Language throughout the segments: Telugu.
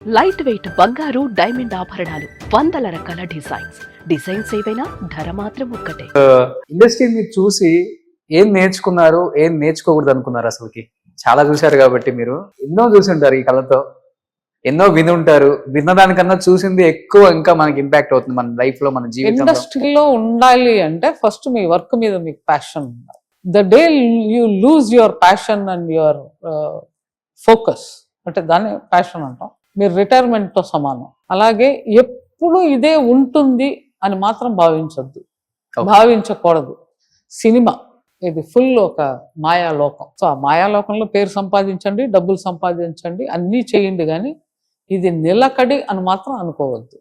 లైట్ వెయిట్ బంగారు డైమండ్ ఆభరణాలు, వందల రకాల డిజైన్స్ ఏవైనా ధర మాత్రం ఒక్కటే. ఇండస్ట్రీని చూసి ఏం నేర్చుకున్నారు, ఏం నేర్చుకోకూడదు అనుకున్నారు? అసలుకి చాలా చూశారు కాబట్టి మీరు ఎన్నో చూసి ఉంటారు, ఈ కళతో ఎన్నో విని ఉంటారు. విన్నదానికన్నా చూసింది ఎక్కువ ఇంకా మనకి ఇంపాక్ట్ అవుతుంది మన లైఫ్ లో, మన జీవితంలో. ఇండస్ట్రీలో ఉండాలి అంటే ఫస్ట్ మీ వర్క్ మీద మీకు ప్యాషన్ ఉండాలి. The day you lose your passion and your focus, అంటే దాన్ని ప్యాషన్ అంటాం, మీరు రిటైర్మెంట్ తో సమానం. అలాగే ఎప్పుడు ఇదే ఉంటుంది అని మాత్రం భావించకూడదు. సినిమా ఇది ఫుల్ ఒక మాయాలోకం. సో ఆ మాయాలోకంలో పేరు సంపాదించండి, డబ్బులు సంపాదించండి, అన్నీ చేయండి, కానీ ఇది నిలకడి అని మాత్రం అనుకోవద్దు.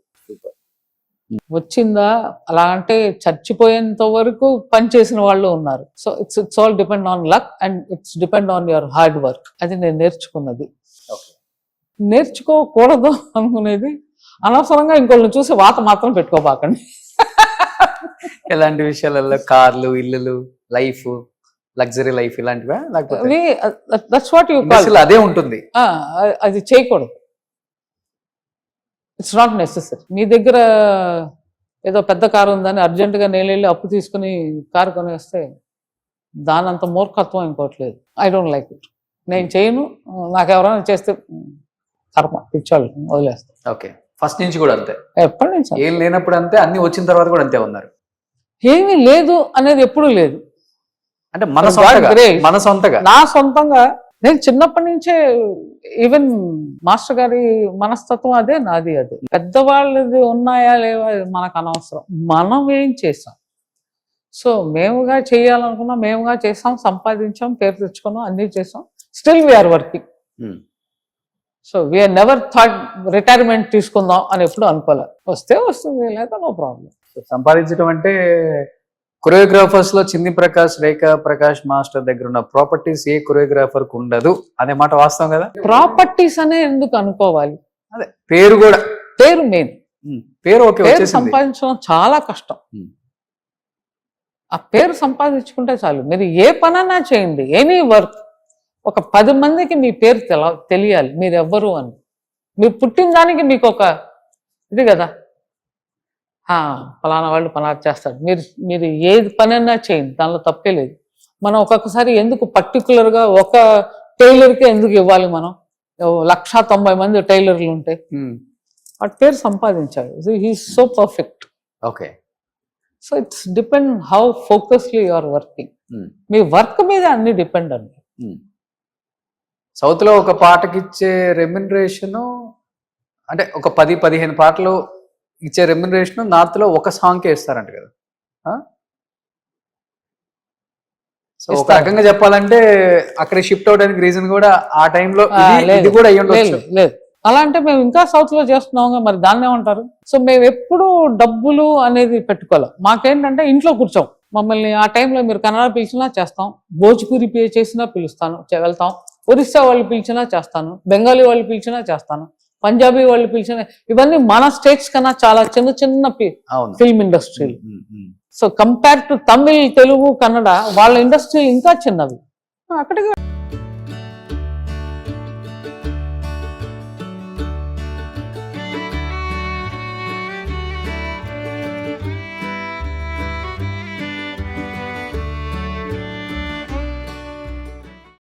వచ్చిందా అలా అంటే చచ్చిపోయేంత వరకు పనిచేసిన వాళ్ళు ఉన్నారు. So it's all depend on luck and it's depend on your hard work. అది నేను నేర్చుకున్నది. నేర్చుకోకూడదు అనుకునేది అనవసరంగా ఇంకొకరిని చూసి వాత మాత్రం పెట్టుకోబాకండి. ఎలాంటి విషయాలలో? కార్లు, ఇల్లులు, లైఫ్, లగ్జరీ లైఫ్ ఇలాంటివా? లేకపోతే అదే ఉంటుంది, అది చేయకూడదు. It's not necessary. మీ దగ్గర ఏదో పెద్ద కారు ఉందని అర్జెంటుగా నేను వెళ్ళి అప్పు తీసుకుని కారు కొనేస్తే దానంత మూర్ఖత్వం ఇంకోట్లేదు. I don't like it. నేను చేయను. నాకు ఎవరైనా చేస్తే కర్మ, పిచ్చాళ్ళు వదిలేస్తాను. ఓకే, ఫస్ట్ నుంచి కూడా అంతే? ఎప్పటి నుంచి? ఏం లేనప్పుడు అంతే, అన్ని వచ్చిన తర్వాత కూడా అంతే ఉన్నారు? ఏమీ లేదు అనేది ఎప్పుడూ లేదు. అంటే మన సొంతగా, నా సొంతంగా నేను చిన్నప్పటి నుంచే, ఈవెన్ మాస్టర్ గారి మనస్తత్వం అదే, నాది అదే. పెద్దవాళ్ళది ఉన్నాయా లేవా మనకు అనవసరం, మనం ఏం చేసాం. సో మేముగా చేయాలనుకున్నాం, మేముగా చేసాం, సంపాదించాం, పేరు తెచ్చుకున్నాం, అన్నీ చేసాం. Still we are working. So we are never thought retirement తీసుకుందాం అని ఎప్పుడు అనుకోలేదు. వస్తే వస్తుంది, లేదా నో ప్రాబ్లం. సంపాదించడం అంటే కొరియోగ్రాఫర్స్ లో చిన్ని ప్రకాష్, రేఖా ప్రకాష్ మాస్టర్ దగ్గర ఉన్న ప్రాపర్టీస్ ఏ కొరియోగ్రాఫర్ కు ఉండదు అనే మాట వాస్తవం కదా? ప్రాపర్టీస్ అనే ఎందుకు అనుకోవాలి? అదే పేరు కూడా, పేరు మెయిన్. పేరు సంపాదించడం చాలా కష్టం. ఆ పేరు సంపాదించుకుంటే చాలు. మీరు ఏ పనన్నా చేయండి, ఎనీ వర్క్, ఒక 10 మందికి మీ పేరు తెలియాలి మీరు ఎవ్వరు అని. మీరు పుట్టిన దానికి మీకు ఒక ఇది కదా, ఫలానా వాళ్ళు పలానా చేస్తాడు. మీరు ఏది పనైనా చేయండి, దానిలో తప్పే లేదు. మనం ఒక్కొక్కసారి ఎందుకు పర్టికులర్గా ఒక టైలర్కే ఎందుకు ఇవ్వాలి? మనం 190 మంది టైలర్లు ఉంటాయి, వాటి పేరు సంపాదించాడు. He is so perfect. Okay. So it's depend how focusly you are working. మీ వర్క్ మీద అన్ని డిపెండ్ అండి. సౌత్ లో ఒక పాటకి ఇచ్చే రెమ్యునరేషన్ అంటే ఒక 10-15 పాటలు ఇచ్చే రెమ్యునరేషన్ నార్త్ లో ఒక సాంగ్ కే ఇస్తారంట కదా? సో ఒక రకంగా చెప్పాలంటే అక్కడ షిఫ్ట్ అవడానికి రీజన్ కూడా ఆ టైంలో ఇది కూడా అయ్యి ఉండొచ్చు. లేదు, అలా అంటే మేము ఇంకా సౌత్ లో చేస్తున్నాం, మరి దాన్ని ఏమంటారు? సో మేము ఎప్పుడు డబ్బులు అనేది పెట్టుకోలేం. మాకేంటంటే ఇంట్లో కూర్చోం. మమ్మల్ని ఆ టైంలో మీరు కన్నడ పిలిచినా చేస్తాం, భోజ్పురి పే చేసినా పిలుస్తాను, వెళ్తాం. ఒరిస్సా వాళ్ళు పిలిచినా చేస్తాను, బెంగాలీ వాళ్ళు పిలిచినా చేస్తాను, పంజాబీ వాళ్ళు పిలిచిన, ఇవన్నీ మన స్టేట్స్ కన్నా చాలా చిన్న చిన్న ఫిల్మ్ ఇండస్ట్రీలు. So compare to Tamil, Telugu, Kannada వాళ్ళ ఇండస్ట్రీ ఇంకా చిన్నవి. అక్కడికి